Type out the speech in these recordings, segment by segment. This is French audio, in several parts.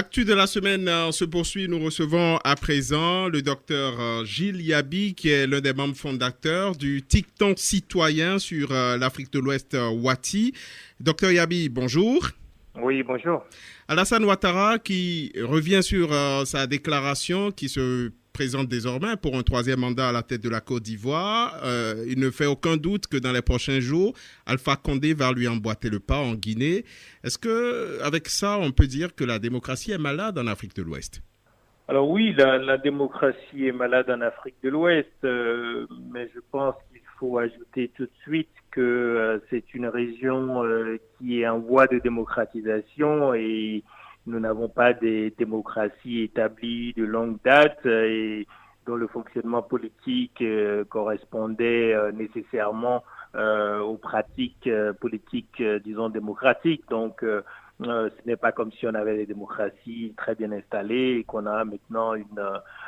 Actu de la semaine se poursuit. Nous recevons à présent le docteur Gilles Yabi, qui est l'un des membres fondateurs du Tic-Tank citoyen sur l'Afrique de l'Ouest, Wati. Docteur Yabi, bonjour. Oui, bonjour. Alassane Ouattara qui revient sur sa déclaration qui se présente désormais pour un troisième mandat à la tête de la Côte d'Ivoire. Il ne fait aucun doute que dans les prochains jours, Alpha Condé va lui emboîter le pas en Guinée. Est-ce qu'avec ça, on peut dire que la démocratie est malade en Afrique de l'Ouest? Alors oui, la démocratie est malade en Afrique de l'Ouest, mais je pense qu'il faut ajouter tout de suite que c'est une région qui est en voie de démocratisation et nous n'avons pas des démocraties établies de longue date et dont le fonctionnement politique correspondait nécessairement aux pratiques politiques, disons, démocratiques. Donc, ce n'est pas comme si on avait des démocraties très bien installées et qu'on a maintenant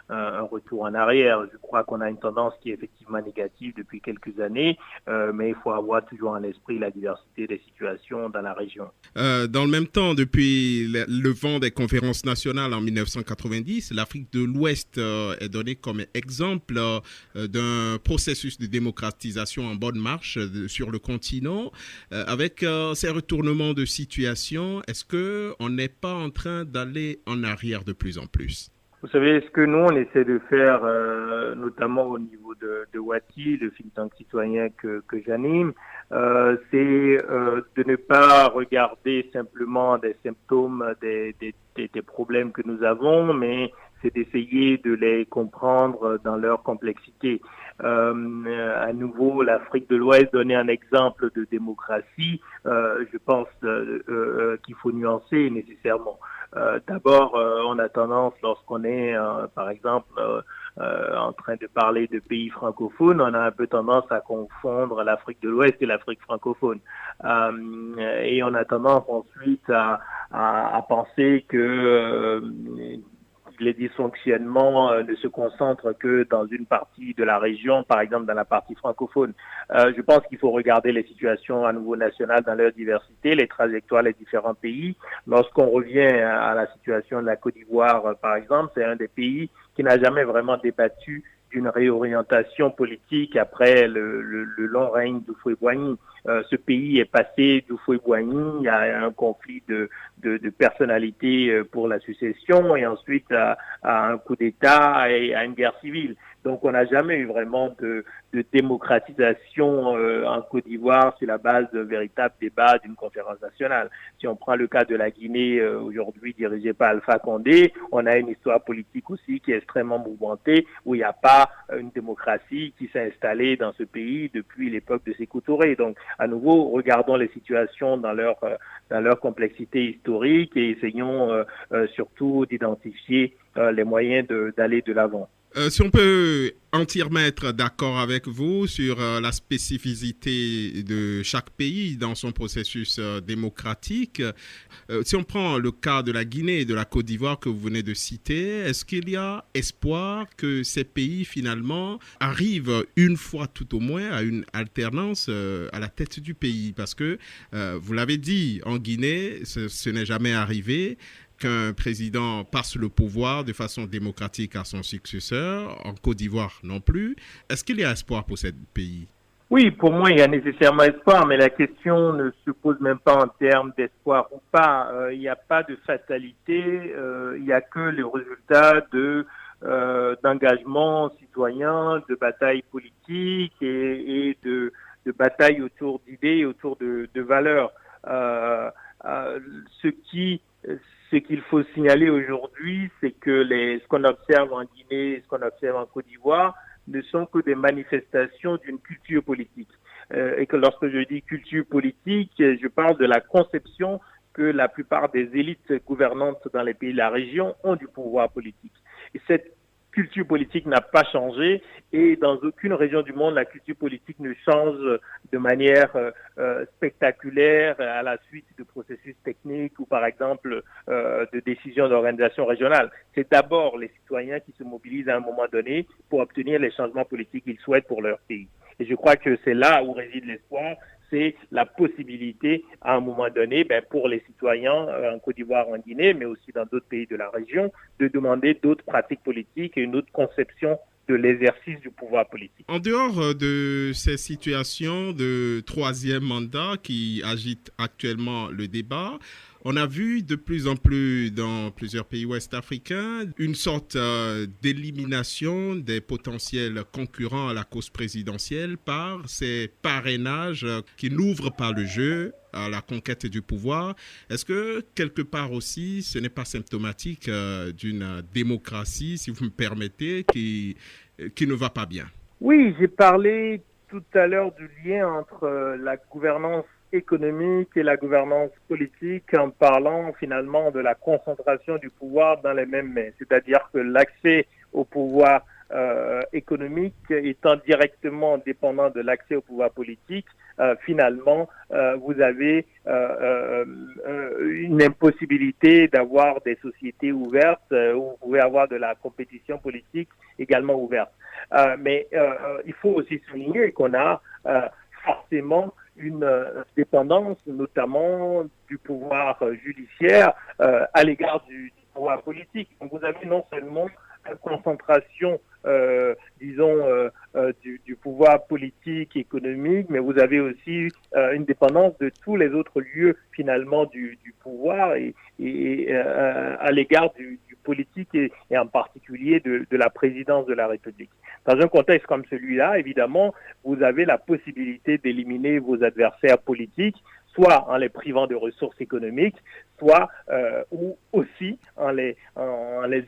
un retour en arrière. Je crois qu'on a une tendance qui est effectivement négative depuis quelques années, mais il faut avoir toujours en esprit la diversité des situations dans la région. Dans le même temps, depuis le vent des conférences nationales en 1990, l'Afrique de l'Ouest est donnée comme exemple d'un processus de démocratisation en bonne marche sur le continent. Avec ces retournements de situation, est-ce qu'on n'est pas en train d'aller en arrière de plus en plus? Vous savez, ce que nous, on essaie de faire, notamment au niveau de Wati, le think tank citoyen que j'anime, c'est de ne pas regarder simplement des symptômes des problèmes que nous avons, mais c'est d'essayer de les comprendre dans leur complexité. À nouveau, l'Afrique de l'Ouest donnait un exemple de démocratie. Je pense qu'il faut nuancer nécessairement. D'abord, on a tendance, lorsqu'on est, par exemple, en train de parler de pays francophones, on a un peu tendance à confondre l'Afrique de l'Ouest et l'Afrique francophone. Et on a tendance ensuite à penser que les dysfonctionnements ne se concentrent que dans une partie de la région, par exemple dans la partie francophone. Je pense qu'il faut regarder les situations à niveau national dans leur diversité, les trajectoires des différents pays. Lorsqu'on revient à la situation de la Côte d'Ivoire, par exemple, c'est un des pays qui n'a jamais vraiment débattu d'une réorientation politique après le long règne d'Houphouët-Boigny. Ce pays est passé d'Houphouët-Boigny, il y a un conflit de personnalité pour la succession et ensuite à un coup d'État et à une guerre civile. Donc on n'a jamais eu vraiment de démocratisation en Côte d'Ivoire sur la base d'un véritable débat d'une conférence nationale. Si on prend le cas de la Guinée aujourd'hui dirigée par Alpha Condé, on a une histoire politique aussi qui est extrêmement mouvementée où il n'y a pas une démocratie qui s'est installée dans ce pays depuis l'époque de Sékou Touré. Donc à nouveau, regardons les situations dans leur complexité historique et essayons surtout d'identifier les moyens d'aller de l'avant. Si on peut entièrement être d'accord avec vous sur la spécificité de chaque pays dans son processus démocratique, si on prend le cas de la Guinée et de la Côte d'Ivoire que vous venez de citer, est-ce qu'il y a espoir que ces pays finalement arrivent une fois tout au moins à une alternance à la tête du pays? Parce que, vous l'avez dit, en Guinée, ce n'est jamais arrivé qu'un président passe le pouvoir de façon démocratique à son successeur, en Côte d'Ivoire non plus. Est-ce qu'il y a espoir pour ce pays? Oui, pour moi, il y a nécessairement espoir, mais la question ne se pose même pas en termes d'espoir ou pas. Il n'y a pas de fatalité, il n'y a que les résultats d'engagement citoyen, de bataille politique et de bataille autour d'idées, autour de valeurs. Ce qu'il faut signaler aujourd'hui, c'est que ce qu'on observe en Guinée, ce qu'on observe en Côte d'Ivoire, ne sont que des manifestations d'une culture politique. Et que lorsque je dis culture politique, je parle de la conception que la plupart des élites gouvernantes dans les pays de la région ont du pouvoir politique. Et cette culture politique n'a pas changé et dans aucune région du monde, la culture politique ne change de manière spectaculaire à la suite de processus techniques ou par exemple de décisions d'organisation régionale. C'est d'abord les citoyens qui se mobilisent à un moment donné pour obtenir les changements politiques qu'ils souhaitent pour leur pays. Et je crois que c'est là où réside l'espoir, c'est la possibilité, à un moment donné, pour les citoyens en Côte d'Ivoire, en Guinée, mais aussi dans d'autres pays de la région, de demander d'autres pratiques politiques et une autre conception de l'exercice du pouvoir politique. En dehors de ces situations de troisième mandat qui agitent actuellement le débat, on a vu de plus en plus dans plusieurs pays ouest africains une sorte d'élimination des potentiels concurrents à la cause présidentielle par ces parrainages qui n'ouvrent pas le jeu à la conquête du pouvoir. Est-ce que quelque part aussi ce n'est pas symptomatique d'une démocratie, si vous me permettez, qui ne va pas bien? Oui, j'ai parlé tout à l'heure du lien entre la gouvernance économique et la gouvernance politique en parlant finalement de la concentration du pouvoir dans les mêmes mains. C'est-à-dire que l'accès au pouvoir économique étant directement dépendant de l'accès au pouvoir politique, finalement, vous avez une impossibilité d'avoir des sociétés ouvertes où vous pouvez avoir de la compétition politique également ouverte. Mais il faut aussi souligner qu'on a forcément une dépendance, notamment du pouvoir judiciaire à l'égard du pouvoir politique. Donc vous avez non seulement une concentration, du pouvoir politique, économique, mais vous avez aussi une dépendance de tous les autres lieux finalement du pouvoir et à l'égard du politique et en particulier de la présidence de la République. Dans un contexte comme celui-là, évidemment, vous avez la possibilité d'éliminer vos adversaires politiques, soit en les privant de ressources économiques, soit ou aussi en les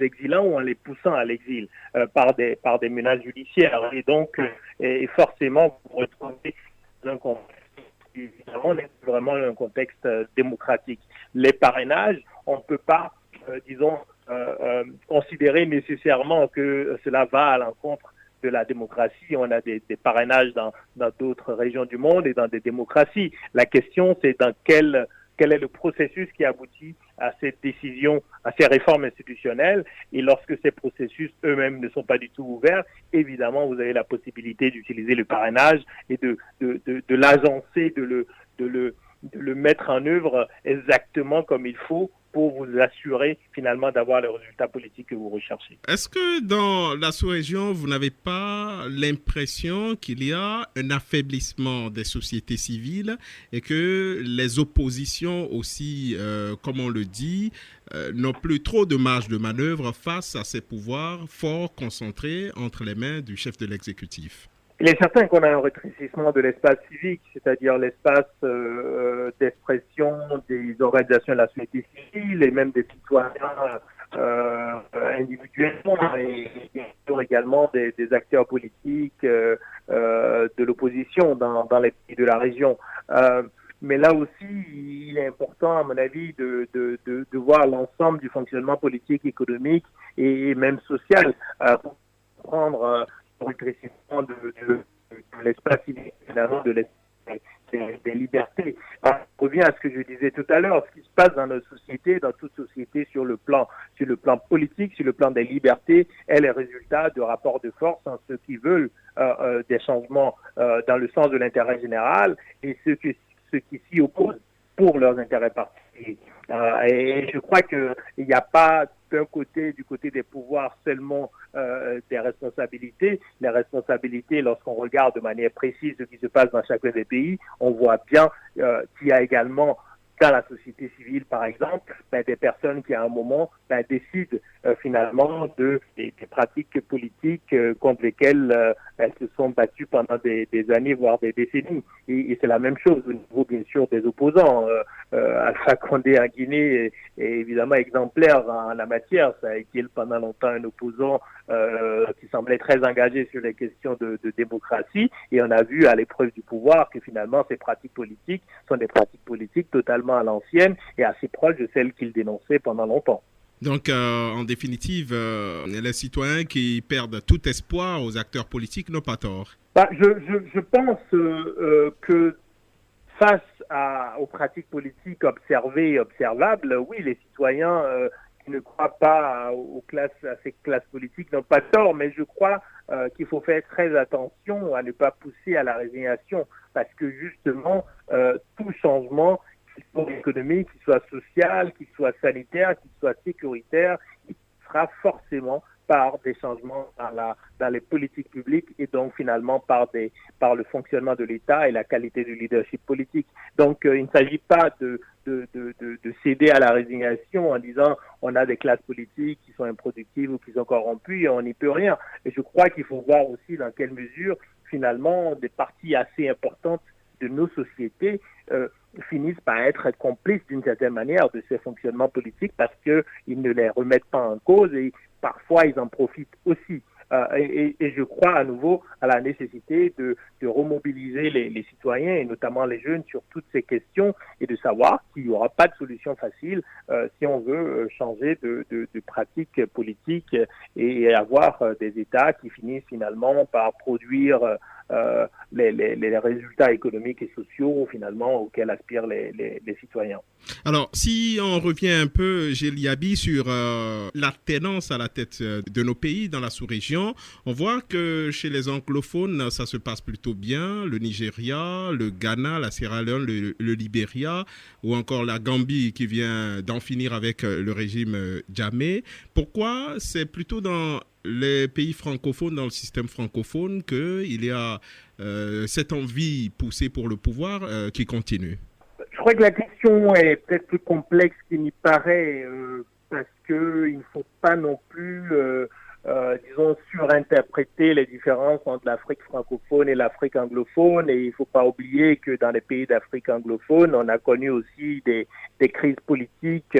exilant ou en les poussant à l'exil par des menaces judiciaires. Et donc, forcément, vous vous retrouvez dans un contexte évidemment, vraiment un contexte démocratique. Les parrainages, on ne peut pas, considérer nécessairement que cela va à l'encontre de la démocratie. On a des parrainages dans d'autres régions du monde et dans des démocraties. La question, c'est quel est le processus qui aboutit à cette décision, à ces réformes institutionnelles. Et lorsque ces processus eux-mêmes ne sont pas du tout ouverts, évidemment, vous avez la possibilité d'utiliser le parrainage et de l'agencer, de le mettre en œuvre exactement comme il faut pour vous assurer finalement d'avoir le résultat politique que vous recherchez. Est-ce que dans la sous-région, vous n'avez pas l'impression qu'il y a un affaiblissement des sociétés civiles et que les oppositions aussi, comme on le dit, n'ont plus trop de marge de manœuvre face à ces pouvoirs forts concentrés entre les mains du chef de l'exécutif? Il est certain qu'on a un rétrécissement de l'espace civique, c'est-à-dire l'espace d'expression des organisations de la société civile et même des citoyens individuellement et également des acteurs politiques de l'opposition dans les pays de la région. Mais là aussi, il est important, à mon avis, de voir l'ensemble du fonctionnement politique, économique et même social pour prendre rétrécissement de l'espace civique, finalement, des libertés. Alors, je reviens à ce que je disais tout à l'heure, ce qui se passe dans notre société, dans toute société, sur le plan politique, sur le plan des libertés, est le résultat de rapports de force entre ceux qui veulent des changements dans le sens de l'intérêt général et ceux qui s'y opposent pour leurs intérêts particuliers. Et je crois qu'il n'y a pas du côté des pouvoirs seulement des responsabilités. Les responsabilités, lorsqu'on regarde de manière précise ce qui se passe dans chacun des pays, on voit bien qu'il y a également dans la société civile, par exemple, des personnes qui, à un moment, décident finalement des pratiques politiques contre lesquelles elles se sont battues pendant des années, voire des décennies. Et c'est la même chose au niveau, bien sûr, des opposants. Alpha Condé en Guinée est évidemment exemplaire en la matière. Ça a été pendant longtemps un opposant qui semblait très engagé sur les questions de démocratie. Et on a vu à l'épreuve du pouvoir que finalement, ces pratiques politiques sont des pratiques politiques totalement à l'ancienne et assez proches de celles qu'il dénonçait pendant longtemps. Donc, en définitive, les citoyens qui perdent tout espoir aux acteurs politiques n'ont pas tort. Je pense que face aux pratiques politiques observées et observables, oui, les citoyens qui ne croient pas à ces classes politiques n'ont pas tort, mais je crois qu'il faut faire très attention à ne pas pousser à la résignation, parce que justement, tout changement, qu'il soit économique, qu'il soit social, qu'il soit sanitaire, qu'il soit sécuritaire, il sera forcément par des changements dans les politiques publiques et donc finalement par le fonctionnement de l'État et la qualité du leadership politique. Donc il ne s'agit pas de céder à la résignation en disant on a des classes politiques qui sont improductives ou qui sont corrompues et on n'y peut rien. Et je crois qu'il faut voir aussi dans quelle mesure finalement des parties assez importantes de nos sociétés finissent par être complices d'une certaine manière de ces fonctionnements politiques parce qu'ils ne les remettent pas en cause et parfois ils en profitent aussi. Et je crois à nouveau à la nécessité de remobiliser les citoyens et notamment les jeunes sur toutes ces questions et de savoir qu'il n'y aura pas de solution facile si on veut changer de pratiques politiques et avoir des États qui finissent finalement par produire les résultats économiques et sociaux finalement auxquels aspirent les citoyens. Alors, si on revient un peu, Géliaby, sur l'alternance à la tête de nos pays dans la sous-région, on voit que chez les anglophones, ça se passe plutôt bien. Le Nigeria, le Ghana, la Sierra Leone, le Libéria, ou encore la Gambie qui vient d'en finir avec le régime Jammeh. Pourquoi c'est plutôt dans les pays francophones, dans le système francophone, qu'il y a cette envie poussée pour le pouvoir qui continue? Je crois que la question est peut-être plus complexe qu'il n'y paraît parce qu'il ne faut pas non plus, disons, surinterpréter les différences entre l'Afrique francophone et l'Afrique anglophone. Et il ne faut pas oublier que dans les pays d'Afrique anglophone, on a connu aussi des crises politiques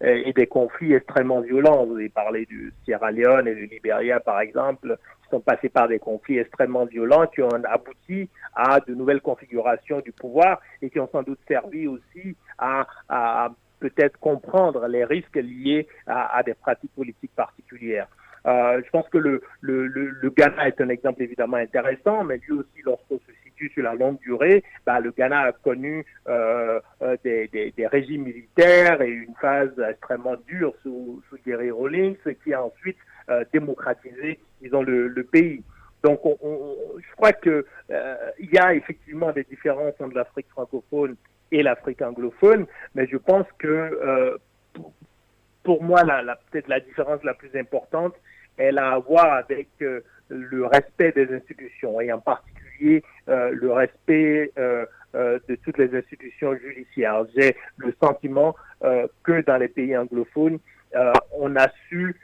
et des conflits extrêmement violents. Vous avez parlé du Sierra Leone et du Libéria, par exemple, qui sont passés par des conflits extrêmement violents qui ont abouti à de nouvelles configurations du pouvoir et qui ont sans doute servi aussi à peut-être comprendre les risques liés à des pratiques politiques particulières. Je pense que le Ghana est un exemple évidemment intéressant, mais lui aussi, lorsqu'on se situe sur la longue durée, le Ghana a connu des régimes militaires et une phase extrêmement dure sous Jerry Rawlings, qui a ensuite démocratisé, disons, le pays. Donc, je crois que il y a effectivement des différences entre l'Afrique francophone et l'Afrique anglophone, mais je pense que pour moi, peut-être la différence la plus importante, elle a à voir avec le respect des institutions et en particulier le respect de toutes les institutions judiciaires. J'ai le sentiment que dans les pays anglophones, on a su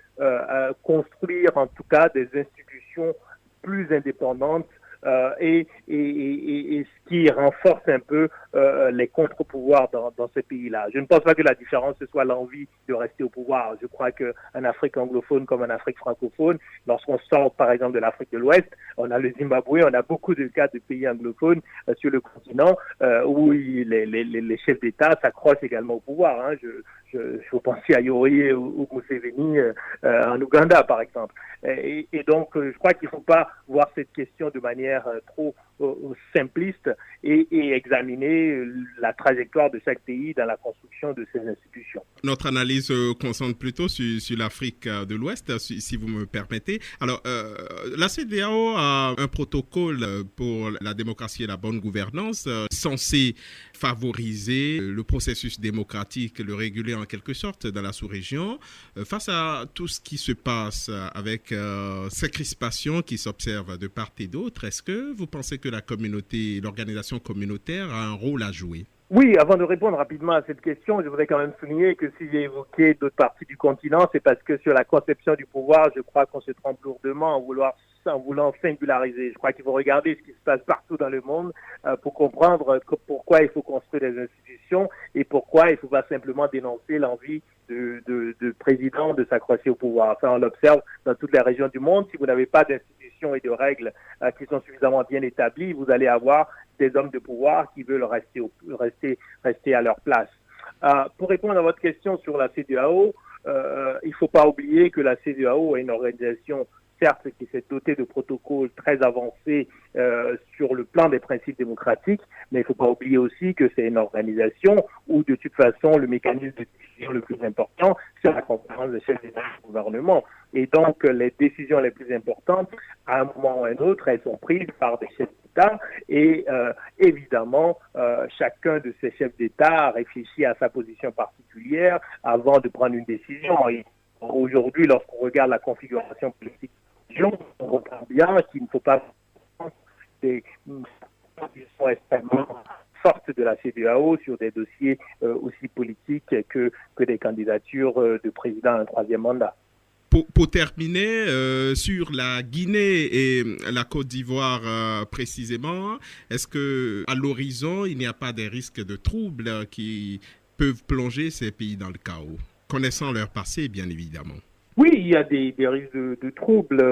construire en tout cas des institutions plus indépendantes et ce qui renforce un peu les contre-pouvoirs dans ces pays-là. Je ne pense pas que la différence, ce soit l'envie de rester au pouvoir. Je crois qu'en Afrique anglophone comme en Afrique francophone, lorsqu'on sort par exemple de l'Afrique de l'Ouest, on a le Zimbabwe, on a beaucoup de cas de pays anglophones sur le continent où les chefs d'État s'accrochent également au pouvoir. Hein. Je penser à Yoweri ou Museveni en Ouganda, par exemple. Et donc, je crois qu'il ne faut pas voir cette question de manière trop simpliste et examiner la trajectoire de chaque pays dans la construction de ses institutions. Notre analyse concentre plutôt sur l'Afrique de l'Ouest, si vous me permettez. Alors, la CEDEAO a un protocole pour la démocratie et la bonne gouvernance censé favoriser le processus démocratique, le réguler en quelque sorte dans la sous-région. Face à tout ce qui se passe avec ces crispations qui s'observent de part et d'autre, est-ce que vous pensez que l'organisation communautaire a un rôle à jouer? Oui, avant de répondre rapidement à cette question, je voudrais quand même souligner que si j'ai évoqué d'autres parties du continent, c'est parce que sur la conception du pouvoir, je crois qu'on se trompe lourdement en voulant singulariser. Je crois qu'il faut regarder ce qui se passe partout dans le monde pour comprendre pourquoi il faut construire des institutions et pourquoi il ne faut pas simplement dénoncer l'envie de président de s'accrocher au pouvoir. Ça, on l'observe dans toutes les régions du monde. Si vous n'avez pas d'institutions et de règles qui sont suffisamment bien établies, vous allez avoir des hommes de pouvoir qui veulent rester à leur place. Pour répondre à votre question sur la CEDEAO, il ne faut pas oublier que la CEDEAO est une organisation certes, qui s'est doté de protocoles très avancés sur le plan des principes démocratiques, mais il ne faut pas oublier aussi que c'est une organisation où, de toute façon, le mécanisme de décision le plus important, c'est la conférence des chefs d'État et de gouvernement. Et donc, les décisions les plus importantes, à un moment ou à un autre, elles sont prises par des chefs d'État et évidemment, chacun de ces chefs d'État réfléchit à sa position particulière avant de prendre une décision. Et aujourd'hui, lorsqu'on regarde la configuration politique, on comprend bien qu'il ne faut pas des positions extrêmement fortes de la CEDEAO sur des dossiers aussi politiques que des candidatures de président à un troisième mandat. Pour terminer, sur la Guinée et la Côte d'Ivoire précisément, est-ce qu'à l'horizon, il n'y a pas des risques de troubles qui peuvent plonger ces pays dans le chaos, connaissant leur passé, bien évidemment? Oui, il y a des risques de troubles.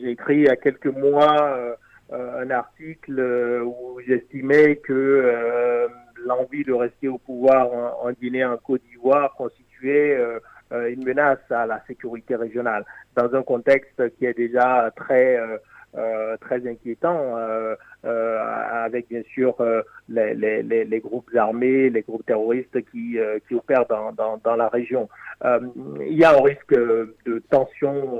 J'ai écrit il y a quelques mois un article où j'estimais que l'envie de rester au pouvoir en Guinée et en Côte d'Ivoire constituait une menace à la sécurité régionale, dans un contexte qui est déjà très inquiétant, avec bien sûr les groupes armés, les groupes terroristes qui opèrent dans la région. Il y a un risque de tension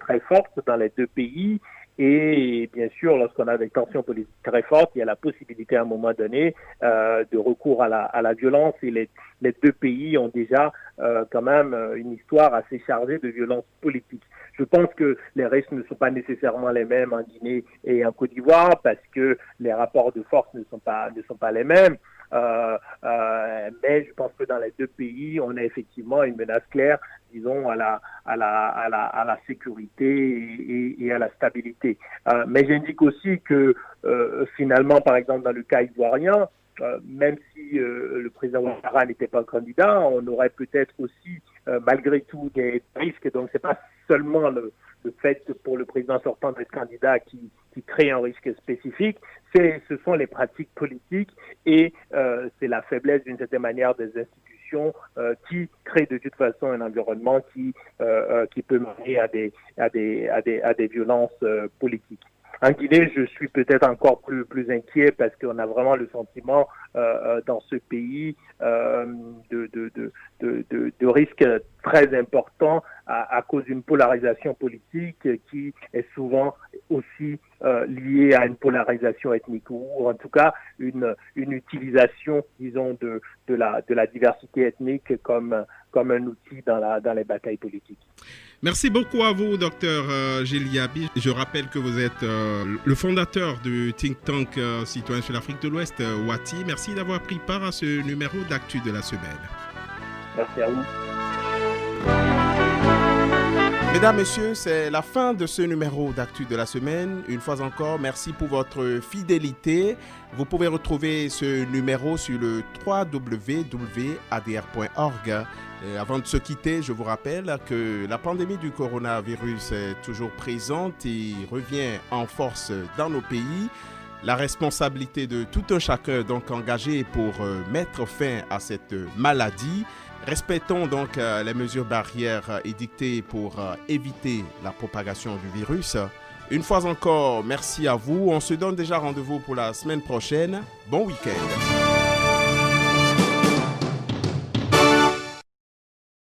très forte dans les deux pays. Et bien sûr, lorsqu'on a des tensions politiques très fortes, il y a la possibilité à un moment donné de recours à la violence. Et les deux pays ont déjà quand même une histoire assez chargée de violence politique. Je pense que les risques ne sont pas nécessairement les mêmes en Guinée et en Côte d'Ivoire parce que les rapports de force ne sont pas les mêmes. Mais je pense que dans les deux pays, on a effectivement une menace claire, disons, à la sécurité et à la stabilité. Mais j'indique aussi que finalement, par exemple, dans le cas ivoirien, même si le président Ouattara n'était pas candidat, on aurait peut-être aussi, malgré tout, des risques. Donc, c'est pas seulement le fait pour le président sortant d'être candidat qui crée un risque spécifique, ce sont les pratiques politiques et c'est la faiblesse d'une certaine manière des institutions qui crée de toute façon un environnement qui peut mener à des violences politiques. En Guinée, je suis peut-être encore plus inquiet parce qu'on a vraiment le sentiment dans ce pays de risques très importants à cause d'une polarisation politique qui est souvent aussi liée à une polarisation ethnique ou en tout cas une utilisation, disons, de la diversité ethnique comme un outil dans les batailles politiques. Merci beaucoup à vous, Dr Gilles Yabi. Je rappelle que vous êtes le fondateur du think tank citoyen sur l'Afrique de l'Ouest, Wati. Merci d'avoir pris part à ce numéro d'Actu de la semaine. Merci à vous. Mesdames, Messieurs, c'est la fin de ce numéro d'Actu de la semaine. Une fois encore, merci pour votre fidélité. Vous pouvez retrouver ce numéro sur le www.adr.org. Avant de se quitter, je vous rappelle que la pandémie du coronavirus est toujours présente et revient en force dans nos pays. La responsabilité de tout un chacun est donc engagée pour mettre fin à cette maladie. Respectons donc les mesures barrières édictées pour éviter la propagation du virus. Une fois encore, merci à vous. On se donne déjà rendez-vous pour la semaine prochaine. Bon week-end.